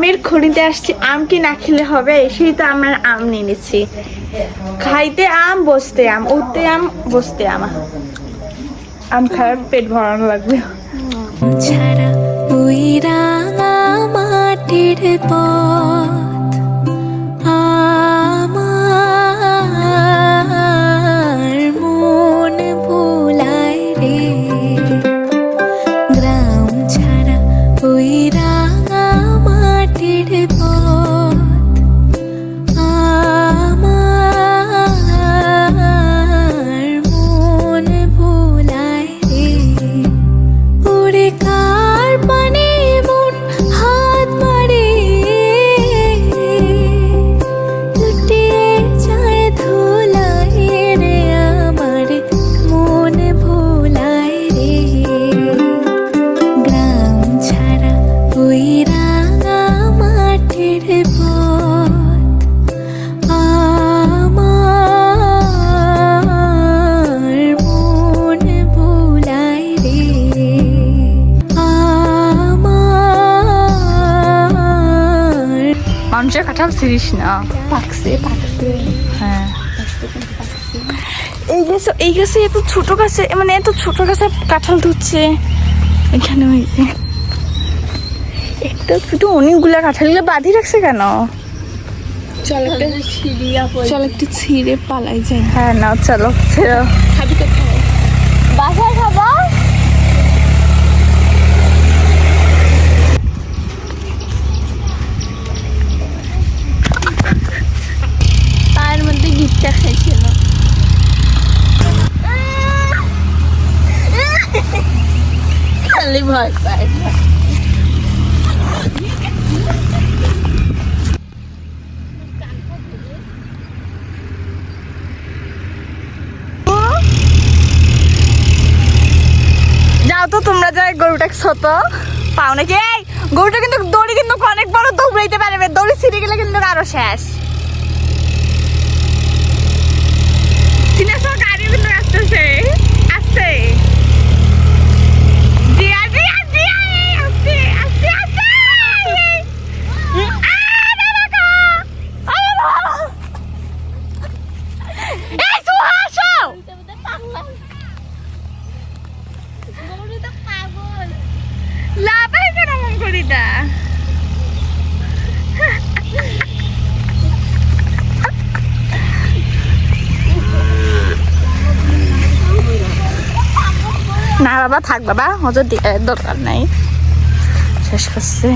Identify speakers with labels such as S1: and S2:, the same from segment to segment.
S1: আমের খনিতে আসছি, আম কি না খেলে হবে, সেই তো আমরা আম নিয়ে নিচ্ছি। খাইতে আম, বসতে আম, উঠতে আম, বসতে আম। আম খাওয়ার পেট ভরানো লাগবে।
S2: ছাড়া ওই রাঙা মাটির পথ আমার মন ভুলায় রে। গ্রাম ছাড়া ওই রাঙা মাটির পথ আমার মন ভুলায় রে। ওরে কার পানে মন হাত মারে, লুটিয়ে যায় ধুলায় রে আমার মন ভোলায় রে। গ্রাম ছাড়া ওই রাঙা মাটির পথ আমার মন ভোলায় রে।
S1: মানুষের কাঁঠাল ছিঁড়িস না,
S2: পাকছে পাকছে।
S1: হ্যাঁ এই গাছে এত ছোট গাছে, মানে এত ছোট গাছে কাঁঠাল ধরছে এখানে। ওই যে একটা দুটো অনেকগুলা কাঁঠালগুলো বাঁধিয়ে রাখছে কেন?
S2: চল একটু ছিঁড়ে পালাই যাই।
S1: হ্যাঁ না, চলো চলো।
S2: খাবি কোথায়?
S1: বাসায় খাবো।
S2: পায়ের মধ্যে গিটটা খাইছিল। খালি ভয় পায়।
S1: যাও তো তোমরা, যাই গরুটা ছোট পাও নাকি? এই গরুটা কিন্তু দড়ি কিন্তু অনেক বড়, দৌড়াইতে পারবে, দড়ি ছিঁড়ে গেলে কিন্তু আরো শেষ। চিনেছো? গাড়ি কিন্তু আসতেছে, আসছে। জিয়া জিয়া জিয়া, আসছে আসছে আসছে। এই সুহাসো লাভাই কেন মন করি দা। না বাবা, থাক বাবা, হজর দরকার নাই, শেষ করছে।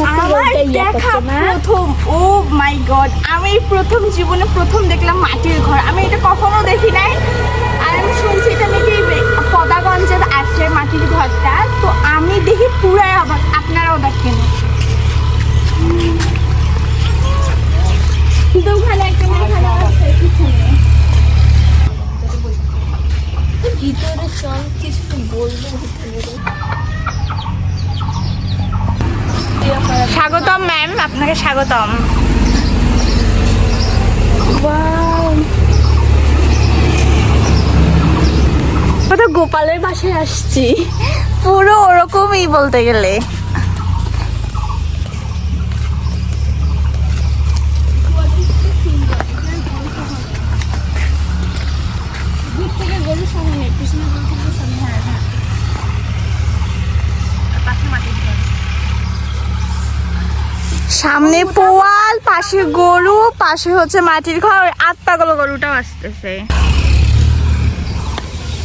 S1: আমার দেখা প্রথম, ও মাই গড, আমি প্রথম জীবনে প্রথম দেখলাম মাটির ঘর। আমি এটা কখনো দেখি নাই, আর আমি শুনছি এটা নাকি পদাগঞ্জে আছে মাটির ঘরটা। তো আমি দেখি পুরাই অবাক, আপনারাও দেখেন। কিন্তু ওখানে একটা মেয়ে আছে পিছনে।
S2: ভিতরে চল, কিছু বলবো।
S1: স্বাগতম ম্যাম, আপনাকে স্বাগতম। তো গোপালের বাসায় আসছি, পুরো ওরকমই বলতে গেলে। সামনে পোয়াল, পাশে গরু, পাশে হচ্ছে মাটির ঘর, আত্মাগুলো গরুটাও আসতেছে।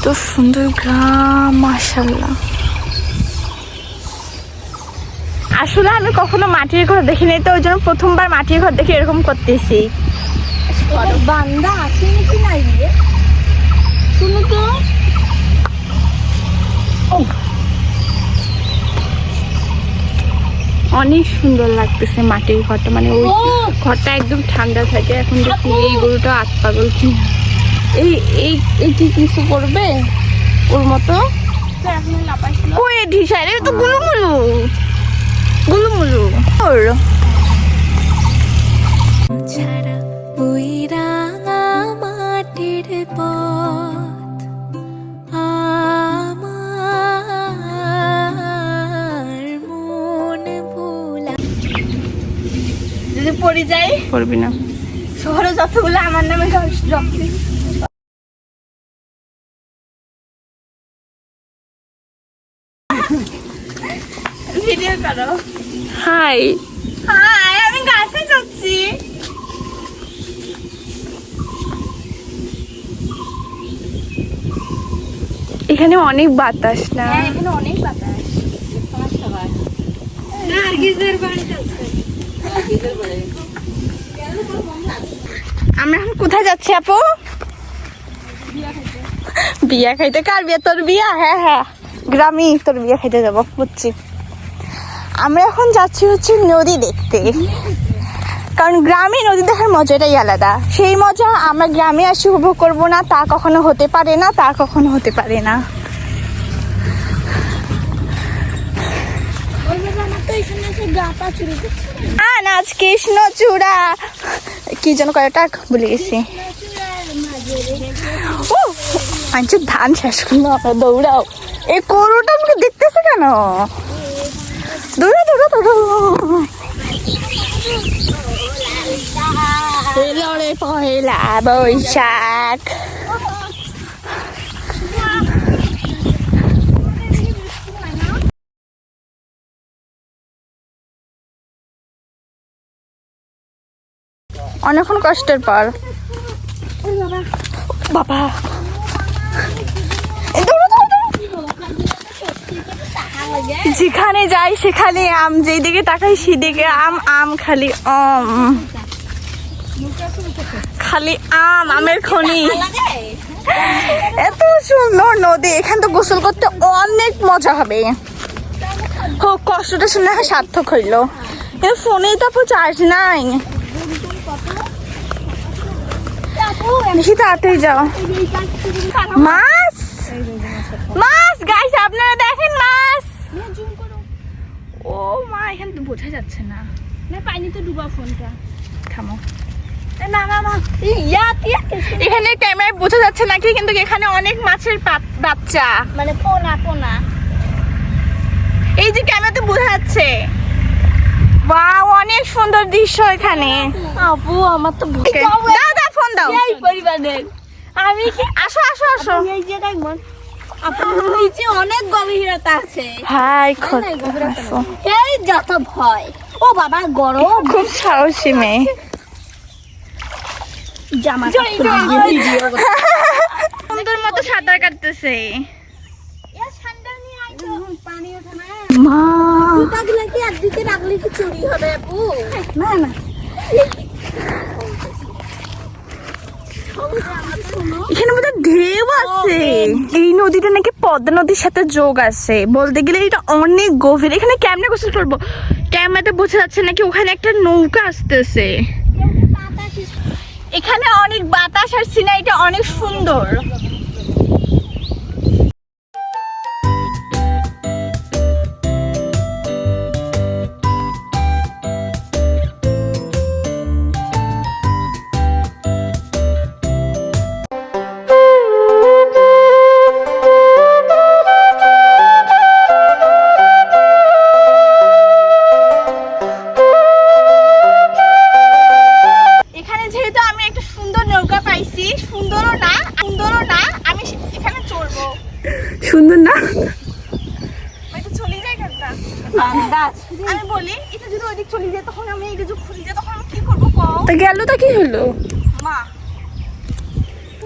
S1: তো সুন্দর গ্রাম, মাশাআল্লাহ। আসলে আমি কখনো মাটির ঘর দেখিনি, তো ওই জন্য প্রথমবার মাটির ঘর দেখে এরকম করতেছি।
S2: বান্দা আছে নাকি নাই রে? শুনো তো।
S1: অনেক সুন্দর লাগতেছে মাটির ঘরটা, মানে ওই ঘরটা একদম ঠান্ডা থাকে। এখন দেখি এই গরুটা আত্মাগল কি,
S2: এই এই এই কি কিছু করবে ওর মতো?
S1: কই ঢিসাই রে, তো গুলুমুলু গুলুমুলু।
S2: ছাড়া ওই রাঙা মাটির পথ
S1: যদি পড়ে যাই?
S2: পড়বি না।
S1: শহরে যতগুলো আমার নামে জব ভিডিও করো।
S2: হাই।
S1: হাই, আমি গাছে যাচ্ছি।
S2: এখানে অনেক বাতাস না?
S1: হ্যাঁ, এখানে অনেক বাতাস। আমরা এখন কোথায় যাচ্ছি আপু?
S2: বিয়া খাইতে। কার বিয়া? তোর বিয়া?
S1: হ্যাঁ হ্যাঁ, গ্রামে তোর বিয়ে খেতে যাবো, বুঝছি। আমরা এখন যাচ্ছি হচ্ছে নদী দেখতে, কারণ গ্রামে নদী দেখার মজাটাই আলাদা। সেই মজা আমরা গ্রামে আসি উপভোগ করবো না, তা কখনো হতে পারে না, তা কখনো হতে পারে না। না, আজ কৃষ্ণচূড়া কি যেন কয়টা ভুলে গেছি। ও আচ্ছা, ধান শেষ করলো, আমরা দৌড়াও। এই গরুটা আমাকে দেখতেছে কেন? দৌড়া দৌড়া দৌড়া। এলো রে পহেলা বৈশাখ। অনেকক্ষণ কষ্টের পর বাবা যেখানে যাই সেখানে আম, যেদিকে তাকাই সেদিকে আম, আম খালি আম, খালি আম, আমের খনি। এত সুন্দর নদী, এখান তো গোসল করতে অনেক মজা হবে। হোক, কষ্টটা শুনে সার্থক হইলো। কিন্তু ফোনে তো চার্জ নাই। দেখি তাড়াতাড়ি যাও। মাছ, মাছ গাইস, আপনারা দেখেন মাছ। ও মা, এখানে তো বোঝা যাচ্ছে না।
S2: পানিতে ডুবা ফোনটা।
S1: থামো। এখানে ক্যামেরায় বোঝা যাচ্ছে নাকি, কিন্তু এখানে অনেক মাছের বাচ্চা,
S2: মানে পোনা পোনা।
S1: এই যে ক্যামেরাতে বোঝা যাচ্ছে। বাহ, অনেক সুন্দর দৃশ্য এখানে।
S2: আপু আমার তো
S1: দাদা ফোন দাও।
S2: এই পরিবারের আমি কি?
S1: আসো আসো আসো।
S2: এই জায়গায় মন আপনার নিচে অনেক গভীরতা আছে।
S1: হাই,
S2: এই যত ভয়। ও বাবা, গরম।
S1: খুব সাহসী মেয়ে।
S2: জামা
S1: সুন্দর মতো সাঁতার কাটতেছে। মা,
S2: জুতাগুলো কি একদিকে রাখলে কি চুরি হবে আপু?
S1: না না, এখানে বোধহয় ঢেউ আছে। এই নদীটা নাকি পদ্মা নদীর সাথে যোগ আছে, বলতে গেলে এটা অনেক গভীর। এখানে কেমনে গোসল করবো? ক্যামেরাতে বোঝা যাচ্ছে নাকি ওখানে একটা নৌকা আসতেছে। এখানে অনেক বাতাস আর সিনারিটা অনেক সুন্দর। এখানে যেহেতু আমি একটা সুন্দর নৌকা পাইছি, সুন্দরও না আমি এখানে চড়বো। সুন্দর না? এটা চলে যায় কেনটা? আমি বলি এটা যদি ওইদিক চলে যায়, তখন আমি এটা যদি খুলে যায়, তখন আমি কি করবো কও?
S2: তা গেল তো কি হলো?
S1: মা,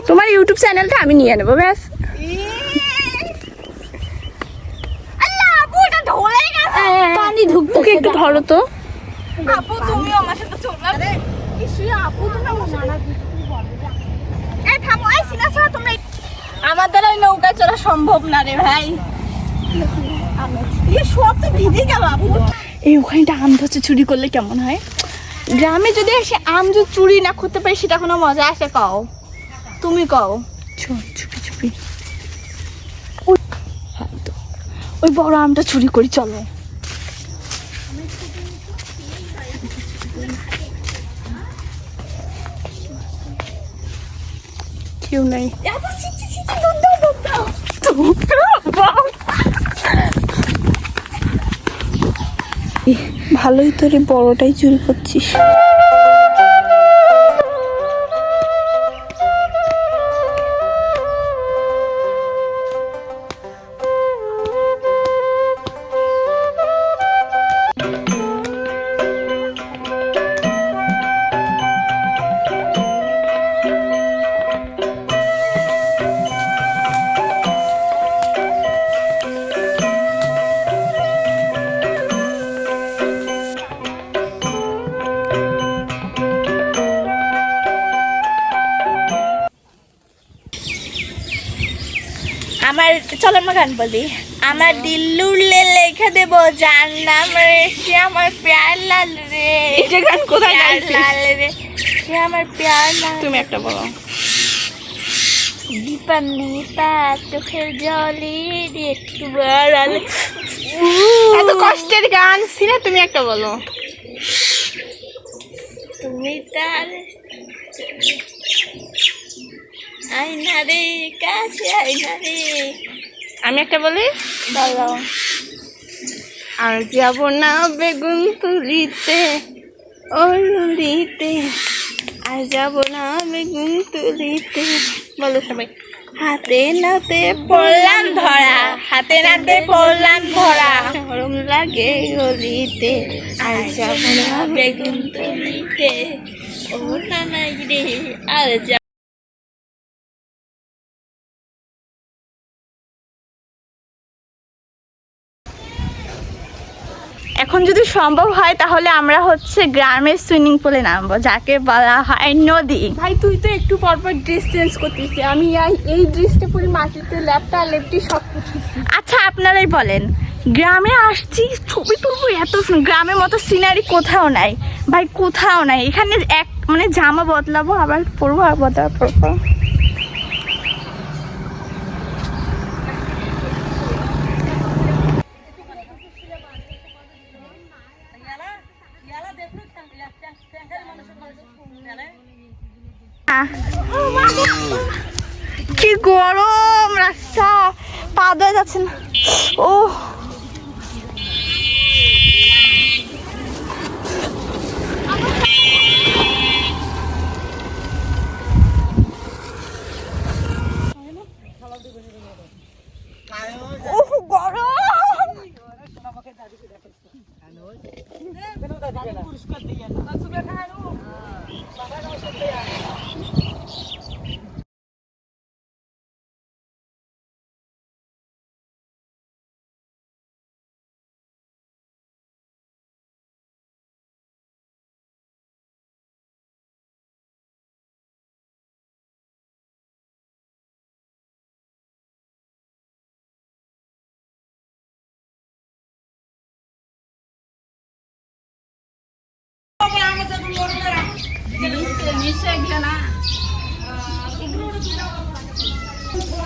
S2: তোমার ইউটিউব চ্যানেলটা আমি নিয়ে নেবো ব্যাস।
S1: আল্লাহ, আপু এটা ঢলে গেছে।
S2: পানি ঢুকতো। ওকে একটু ধরো তো।
S1: আপু তুমিও আমার সাথে চলবে। আপু তুমি আমার সাথে এই থামো। এই সিনা ছাড়া তোমরা, আমার দ্বারা ওই নৌকা চড়া সম্ভব না রে ভাই। সব তো ভিজে গেল আপু। এই ওখানটা আম ধরছে, চুরি করলে কেমন হয়? গ্রামে যদি এসে আম যদি চুরি না করতে পারি, সেটা কোনো মজা আসে? কও, তুমি কও। চুপি চুপি ওই বড় আমটা চুরি করি, চলো। কেউ নাই। ভালোই তোরে বড়টাই চুরি করছিস। আমার চলো আমরা গান বলি। আমার দিল্লুলে লেখা দেব যার নাম রে, সে আমার প্যার লাল রে।
S2: এটা গান কোথায় গাইছিস?
S1: লাল রে, সে আমার প্যার লাল।
S2: তুমি একটা বলো।
S1: দীপা দীপা চোখের জলে একটু বাড়ালে।
S2: এত কষ্টের গান সিনা, তুমি একটা বলো।
S1: তুমি তার আয়না রে, কাছে আয়না রে।
S2: আমি একটা বলি।
S1: বলো।
S2: আর যাব না বেগুন তুলিতে ও নদীতে, আর যাব না বেগুন তুলিতে। বলো সবাই।
S1: হাতে নাতে পড়লাম ধরা, হাতে নাতে পড়লাম ধরা।
S2: গরম লাগে গলিতে,
S1: আর যাব না বেগুন তুলিতে, ও নানাই রে। আর এখন যদি সম্ভব হয় তাহলে আমরা হচ্ছে গ্রামের সুইমিং পুলে নামবো, যাকে বলা হয় নদী।
S2: ভাই তুই তো একটু পরপর ড্রেস চেঞ্জ করতেছিস, আমি এই ড্রেসটা পরে মাটিতে ল্যাপটা লেপটি সব করতেছি।
S1: আচ্ছা আপনারাই বলেন, গ্রামে আসছি ছবি তুলবো, এত গ্রামের মতো সিনারি কোথাও নাই ভাই, কোথাও নাই। এখানে এক মানে জামা বদলাবো আবার পরবো আর বদলা পরবো। কি গরম রাস্তা, পা দেওয়া যাচ্ছে না। ও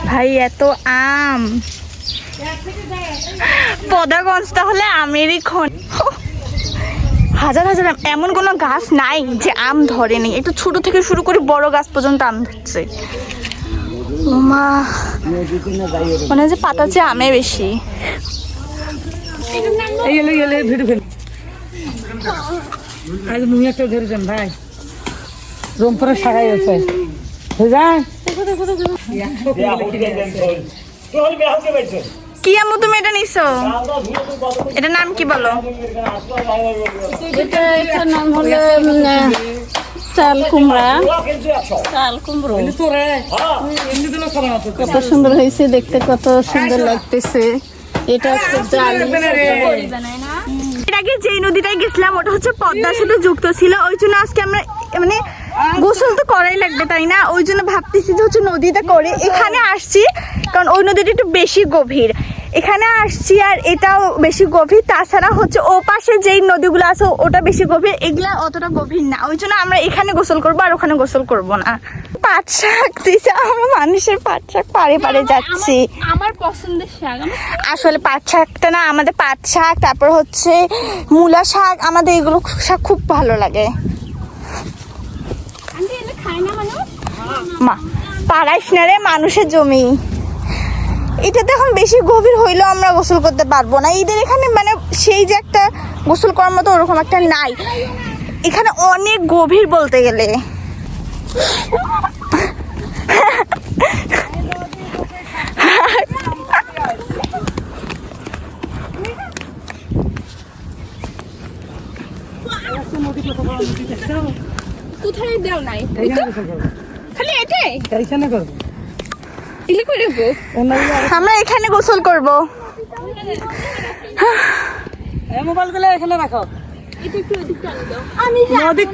S1: ভাই এত আম, পদাগঞ্জ তাহলে আমেরই খন। হাজার হাজার আম, এমন কোনো গাছ নাই যে আম ধরেনি। একটু ছোট থেকে শুরু করে বড় গাছ পর্যন্ত আম ধরছে। মা মনে হয় যে পাতা চেয়ে আমে বেশি।
S3: ভাই রংপুরে শাখাই আছে।
S1: কি আমু তুমি এটা নিছো? এটার নাম কি বলো?
S2: এটার নাম হলো চাল কুমড়া। চাল কুমড়ো কত সুন্দর হয়েছে দেখতে, কত সুন্দর লাগতেছে। এটা
S1: এর আগে যেই নদীটায় গেছিলাম ওটা হচ্ছে পদ্মার সাথে যুক্ত ছিল, ওই জন্য আজকে আমরা মানে গোসল তো করাই লাগবে তাই না, ওই জন্য ভাবতেছি যে হচ্ছে নদীতে করে এখানে আসছি, কারণ ওই নদীটা একটু বেশি গভীর। এখানে আসছি আর এটাও বেশি গভীর, তাছাড়া হচ্ছে ও পাশে যেই নদীগুলো আছে ওটা বেশি গভীর, এগুলা অতটা গভীর না। ওই জন্য আমরা এখানে গোসল করবো আর ওখানে গোসল করবো না। পাট শাক দিছে, আমরা মানুষের পাট শাক পাড়ে পাড়ে যাচ্ছি।
S2: আমার পছন্দের শাক।
S1: আসলে পাট শাকটা না, আমাদের পাট শাক, তারপর হচ্ছে মূলা শাক, আমাদের এগুলো শাক খুব ভালো লাগে। মা পাড়াইস না রে, মানুষের জমি। এটাতে এখন বেশি গভীর হইলেও আমরা গোসল করতে পারবো না। এদের এখানে মানে সেই যে একটা গোসল করার মতো ওরকম একটা নাই, এখানে অনেক গভীর বলতে গেলে।
S2: কোথায় দেও নাই
S3: এইখানে গোসল করবো,
S2: খালি এটাই
S3: এইখানে করবো,
S2: ইলে করে গো।
S1: আমরা এখানে গোসল করব।
S3: মোবাইল গুলো এখানে রাখো।
S2: এটা একটু এদিকটা আনি দাও।
S3: নদী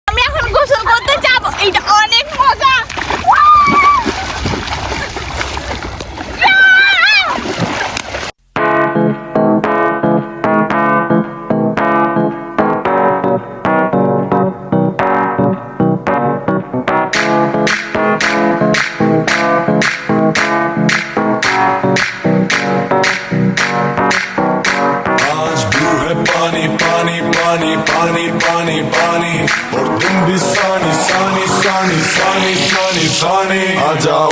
S1: আমি এখন গোসল করতে যাব, এটা অনেক মজা।
S4: आज ब्लू है पानी पानी पानी पानी पानी पानी और तुम भी सानी सानी सानी सानी सानी सानी आ जाओ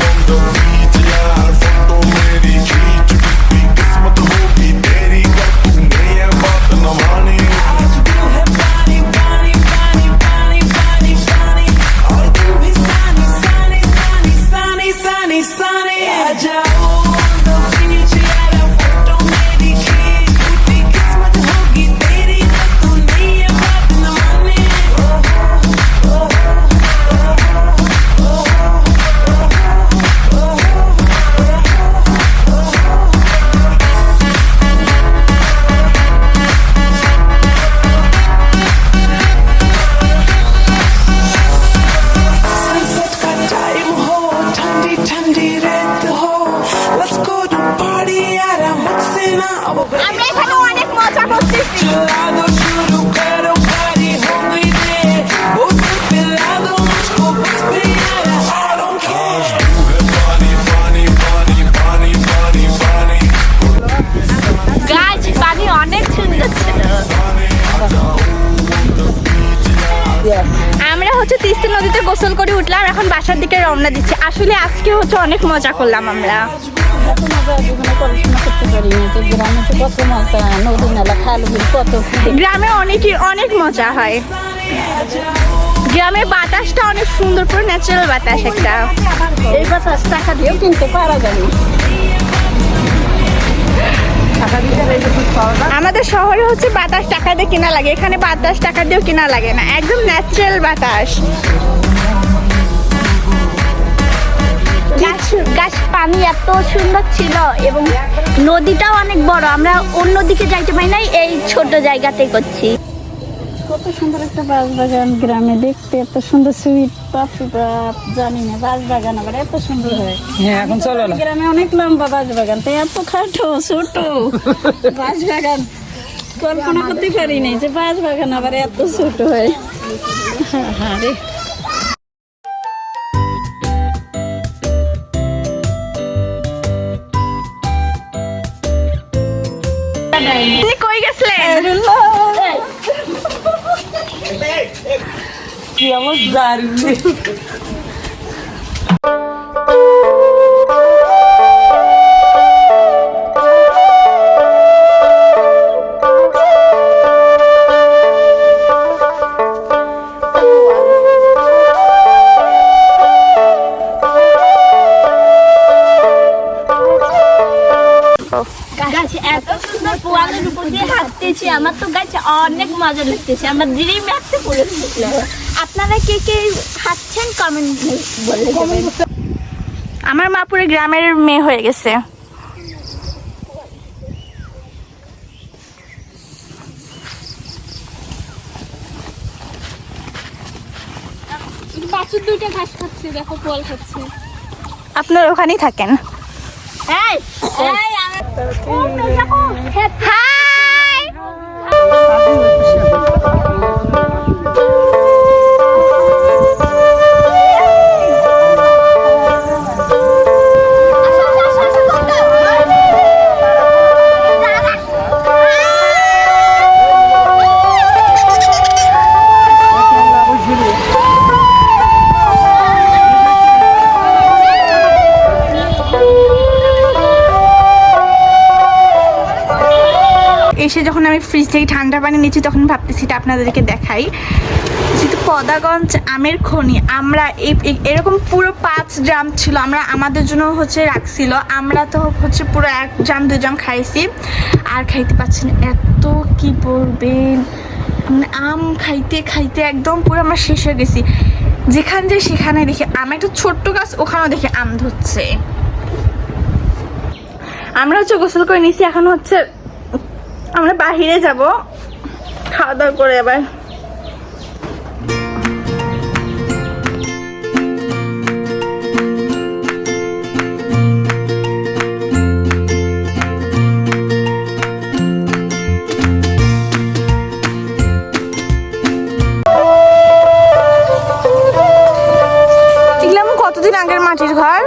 S4: on the beach यार फोटो मेरी खींच कितनी किस्मत होगी तेरी क्या तूने ये बात न मानी आज ब्लू है पानी पानी पानी पानी पानी पानी और तुम भी सानी सानी सानी सानी सानी सानी आ जाओ on the beach यार फोटो मेरी खींच कितनी किस्मत होगी तेरी क्या तूने ये बात न मानी सनसेट का टाइम हो ठंडी ठंडी रेत हो लेट्स गो टू पार्टी यार मुझसे ना अब
S1: আমরা এখানে অনেক মজা করতেছি।
S4: चला दो शुरू करो पार्टी हो गई रे बोतल पिला दो मुझको बस भी यार I don't care पानी पानी पानी पानी पानी पानी
S1: গাছ পানি অনেক সুন্দর ছিল। আমরা হচ্ছে তিস্তা নদীতে গোসল করে উঠলাম, এখন বাসার দিকে রওনা দিচ্ছি। আসলে আজকে হচ্ছে অনেক মজা করলাম আমরা।
S3: এত মজা জীবনে পড়াশোনা করতে পারিনি, যে গ্রামে তো কত মজা, নদী নালা খাল বিল কত।
S1: গ্রামে অনেক মজা হয়। গ্রামের বাতাসটা অনেক সুন্দর, পুরো ন্যাচারাল বাতাস একটা।
S3: এই বাতাস টাকা দিয়েও কিনতে পারা যায় না। টাকা দিতে এই যে পাওয়া যায়।
S1: আমাদের শহরে হচ্ছে বাতাস টাকা দিয়ে কেনা লাগে, এখানে বাতাস টাকা দিয়েও কেনা লাগে না, একদম ন্যাচারাল বাতাস। গাছ পানি এত সুন্দর ছিল এবং নদীটাও অনেক বড়, আমরা অন্যদিকে যাইতে পারি নাই, এই ছোট জায়গাতে করছি।
S3: কত সুন্দর একটা বাঁশ বাগান গ্রামে দেখতে, এত সুন্দর সুইট পাপড়ি বাপ, জানি না বাঁশ বাগান আবার এত সুন্দর হয়। হ্যাঁ এখন চলো না, গ্রামে অনেক লম্বা বাঁশ বাগান, তো এত খাটো ছোট বাঁশ বাগান কল্পনা করতে পারি নাই যে বাঁশ বাগান আবার এত ছোট হয়। হ্যাঁ রে
S1: আপনি কই গেছিলেন?
S3: কি অবস্থা।
S2: গাছে এত সুন্দর পোয়ালের উপর দিয়ে হাঁটতেছি, আমার তো গাছে অনেক মজা লাগতেছে, আমার ড্রিম একটা পড়েছিল। আপনারা কে কে হাঁটছেন কমেন্ট বলে যাবেন।
S1: আমার মা পুরো গ্রামের মেয়ে হয়ে গেছে।
S2: বাছুর দুইটা ঘাস খাচ্ছে, দেখো পোয়াল খাচ্ছে।
S1: আপনার ওখানেই থাকেন।
S2: এই
S1: হাই এসে যখন আমি ফ্রিজ থেকে ঠান্ডা পানি নিচ্ছি তখন ভাবতেছি এটা আপনাদেরকে দেখাই। যেহেতু পদাগঞ্জ আমের খনি, আমরা এরকম পুরো 5 ড্রাম ছিল, আমরা আমাদের জন্য হচ্ছে রাখছিল, আমরা তো হচ্ছে পুরো 1 ড্রাম 2 ড্রাম খাইছি, আর খাইতে পারছি না। এত কি বলবেন, মানে আম খাইতে খাইতে একদম পুরো আমরা শেষ হয়ে গেছি। যেখানে যে সেখানে দেখি আম, একটা ছোট্ট গাছ ওখানেও দেখি আম ধরছে। আমরা হচ্ছে গোসল করে নিছি, এখন হচ্ছে আমরা বাহিরে যাব খাওয়া দাওয়া করে। আবার এগুলো কতদিন আগের মাটির ঘর।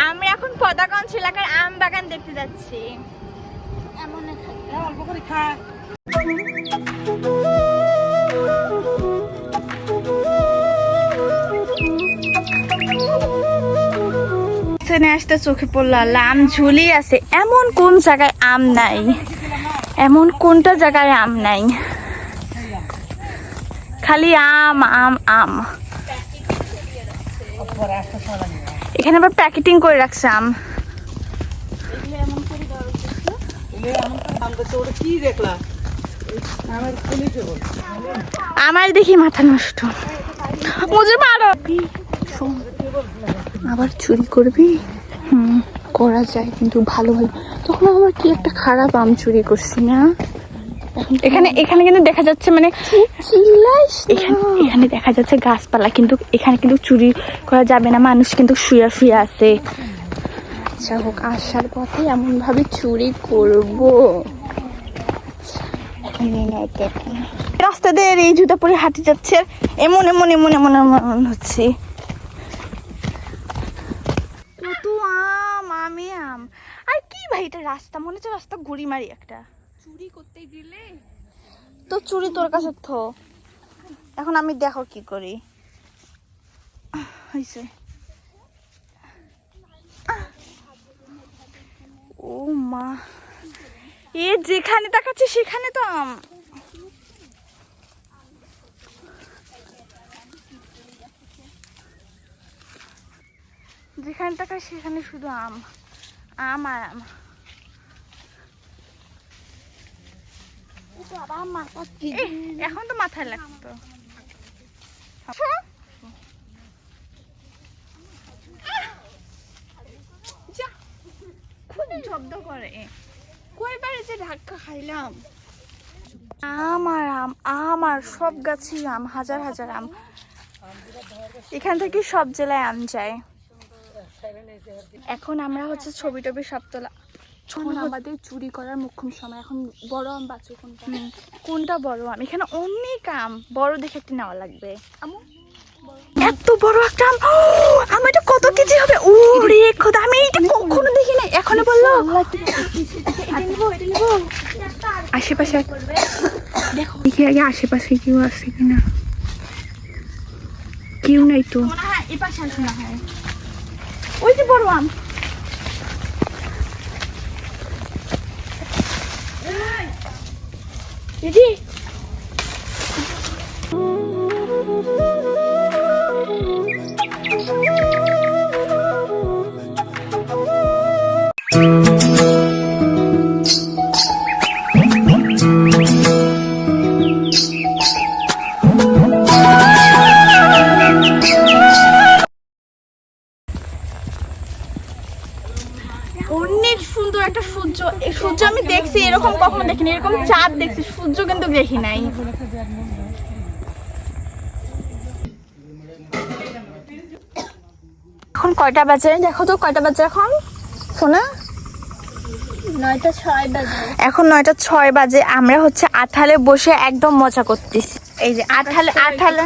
S1: আমরা এখন পদাগঞ্জ এলাকার আম বাগান দেখতে যাচ্ছি।
S2: এমন
S3: অল্প করে খা।
S1: এখানে আসতে চোখে পড়লো আম ঝুলি আছে। এমন কোন জায়গায় আম নাই, এমন কোনটা জায়গায় আম নাই, খালি আম আম আম। এখানে আবার প্যাকেটিং করে রাখছে আম। আমার দেখি মাথা নষ্ট, মুঝে মারো। আবার চুরি করবি? করা যায়, কিন্তু ভালো ভালো। তখন আমার কি একটা খারাপ আম চুরি করছি না। এখানে এখানে কিন্তু দেখা যাচ্ছে, মানে এখানে দেখা যাচ্ছে গাছপালা, কিন্তু এখানে কিন্তু চুরি করা যাবে না, মানুষ কিন্তু শুয়ে শুয়ে আছে। আচ্ছা হোক, আসার পথে এমন ভাবে চুরি করবো। রাস্তা দিয়ে এই জুতা পরে হাঁটে যাচ্ছে, এমন এমন এমন এমন এমন হচ্ছে। কত আম, আমে আম। আর কি ভাই, এটা রাস্তা মনে হচ্ছে রাস্তা ঘুরি মারি একটা।
S2: চুরি করতে দিলে
S1: তো চুরি তোর কাছে থো, এখন আমি দেখো কি করি। হয়েছে। ও মা, এ যেখানে দেখাচ্ছে সেখানে তো আম। যেখানে টাকা সেখানে শুধু আম আম আর আম। এখন তো মাথায় লাগতো। খুব শব্দ করে, কয়বারে যে ধাক্কা খাইলাম। আম আর আম, আম আর সব গাছই আম, হাজার হাজার আম। এখান থেকে সব জেলায় আম যায়। এখন আমরা হচ্ছে ছবি টবি সব তোলা।
S2: আমাদের চুরি করার মুখ্যম সময়। এখন বড় আম বাঁচো কোনটা?
S1: কোনটা বড় আম? এখানে অনেক আম, বড় দেখে একটা নেওয়া লাগবে। এত বড় একটা আম, আম এটা কত কেজি হবে? ও রে খোদা, আমি এটা কখনো দেখি নাই। এখনো বললো আশেপাশে দেখো, দেখি আগে আশেপাশে কেউ আছে কিনা। কেউ নাই তো, এই পাশে আসে না হয়। ওই যে বড় আম, দিদি অনেক সুন্দর একটা সূর্য। এই সূর্য আমি দেখছি, এরকম কখনো দেখিনি। এরকম চাঁদ দেখছি, সূর্য কিন্তু দেখি নাই। এখন কয়টা বাজে দেখো তো, কয়টা বাজে এখন সোনা?
S2: 9:06 বাজে।
S1: এখন 9:06 বাজে। আমরা হচ্ছে আঠালে বসে একদম মজা করতেছি। এই যে আঠালে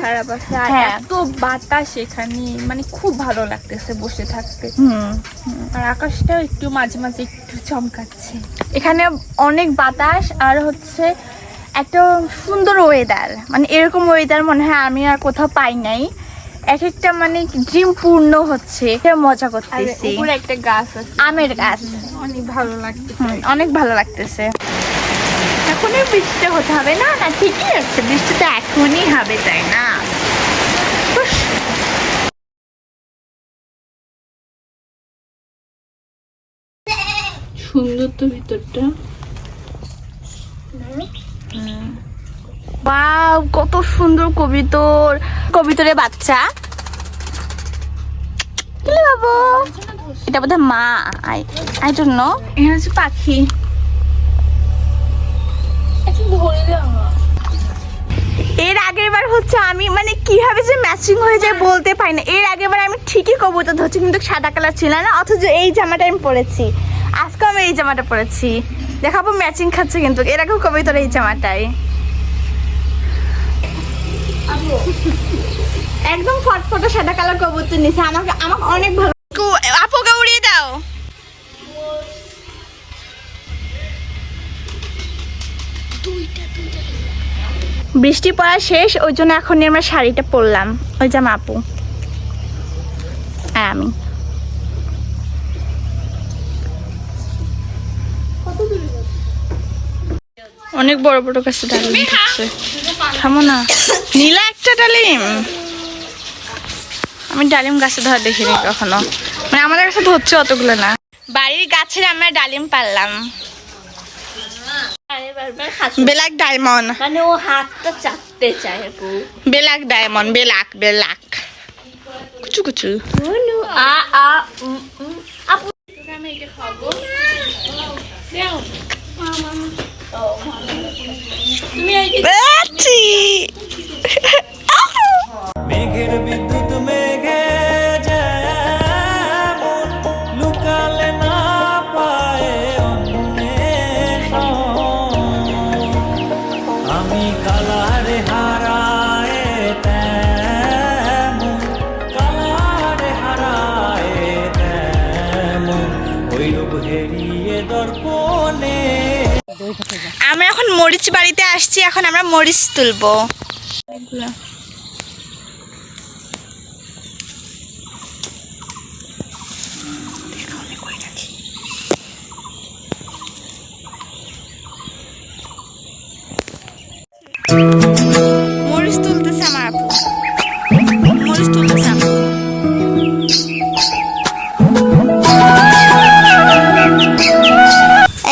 S2: খারাপ আছে আর
S1: হ্যাঁ।
S2: এত বাতাস এখানে, মানে খুব ভালো লাগতেছে বসে থাকতে। আর আকাশটাও একটু মাঝে মাঝে একটু চমকাচ্ছে।
S1: এখানে অনেক বাতাস আর হচ্ছে একটা সুন্দর ওয়েদার, মানে এরকম ওয়েদার মনে হয় আমি আর কোথাও পাই নাই। এক একটা মানে ড্রিম পূর্ণ হচ্ছে, মজা
S2: আর
S1: করতেছি।
S2: উপরে একটা গাছ আছে,
S1: আমের গাছ,
S2: অনেক ভালো লাগতেছে।
S1: অনেক ভালো লাগতেছে। এখনই বৃষ্টি হতে হবে না? না ঠিকই আছে, বৃষ্টিটা এখনই হবে, তাই না? উস,
S2: সুন্দর তো ভিতরটা।
S1: বাহ, কত সুন্দর কবিতর, কবিতরের বাচ্চা। কি বাবু, এটা বোধহয় মা, আই ডোন্ট নো। এখানে হচ্ছে পাখি। এর আগের বার হচ্ছে আমি মানে কিভাবে যে ম্যাচিং হয়ে যায় বলতে পারি না। এর আগের বার আমি ঠিকই কবুতর ধরছি, কিন্তু সাদা কালার ছিল না, অথচ এই জামাটা আমি পরেছি। আজকে আমি এই জামাটা পরেছি, দেখাবো ম্যাচিং খাচ্ছে। কিন্তু এর আগেও কবিতর এই জামাটাই একদম ফটফটে সাদা কালার কবুতর নিছে। আমাকে অনেক ভালো। আপুকে উড়িয়ে দাও। বৃষ্টি পড়া শেষ, ওই জন্য এখন আমরা শাড়িটা পরলাম। ওই যে আপু আর আমি। অনেক বড় বড় কাছে ডালিম থাকছে। থামো না, নীলা একটা ডালিম। আমি ডালিম গাছে ধরা দেখিনি কখনো, মানে আমাদের কাছে ধরছে অতগুলো না। বাড়ির গাছের আমরা ডালিম পারলাম। বেলাক ডায়মন্ড,
S2: মানে ও হাতটা চাটতে চায় আপু।
S1: বেলাক ডায়মন্ড, বেলাক বেলাক কুচু কুচু।
S2: আপু আমি এটা খাবো। তুমি এই
S1: বাচ্চি।
S5: মেঘের বিদ্যুৎ মেঘে যেমন লুকালে না পায় অন্বেষণ, আমি কালারে হারায় তেমন, কালারে হারায় তেমন, ওই রূপ হেরিয়ে দর্পণে।
S1: আমরা এখন মরিচ বাড়িতে আসছি, এখন আমরা মরিচ তুলবো। মরিচ তুলতেছে আমার আপু, মরিচ তুলতেছে আপু।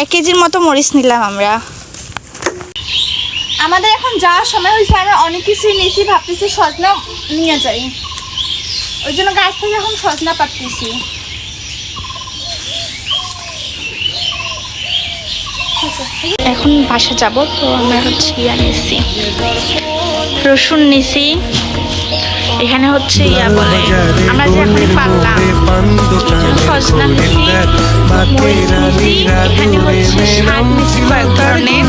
S1: 1 কেজির মতো মরিচ নিলাম আমরা। আমাদের এখন যাওয়ার সময় হয়েছে, আমরা অনেক কিছুই নিয়েছি, ভাবতেছি সজনা নিয়ে যাই। ওই জন্য গাছ থেকে এখন সজনা পাচ্ছি। এখন বাসা যাব, তো আমরা হচ্ছে ইয়া নিয়েছি, রসুন নিয়েছি। এখানে হচ্ছে ইয়া বলে, আমরা যে এখন পারলাম সজনা নিয়েছি, মরিচ নিয়েছি। এখানে হচ্ছে শাক নিয়েছি কয়েক ধরনের,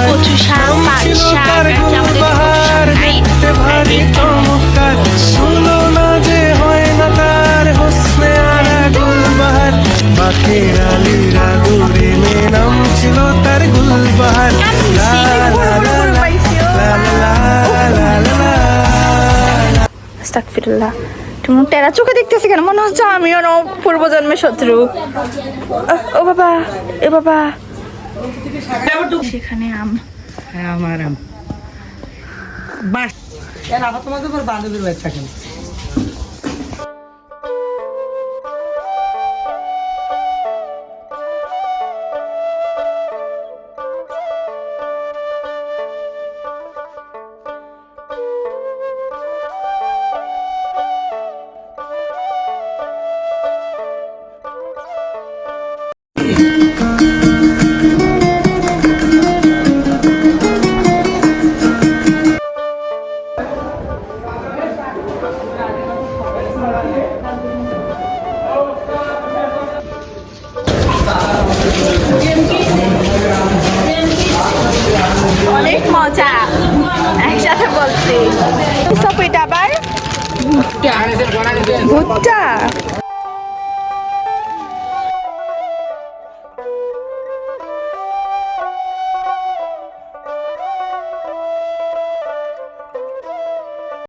S1: কচু শাক, পাট শাক, আমাদের কচু শাক নাই। আস্তাগফিরুল্লাহ, তুমি তেরা চোখে দেখতেছি কেন? মনে হচ্ছে আমিও পূর্বজন্মের শত্রু। ও বাবা, এ বাবা, সেখানে আম।
S6: আমার আম বাস আবার তোমাদের বান্ধবীর বাড়ি থাকেন।
S1: সব এটা আবার ভুট্টা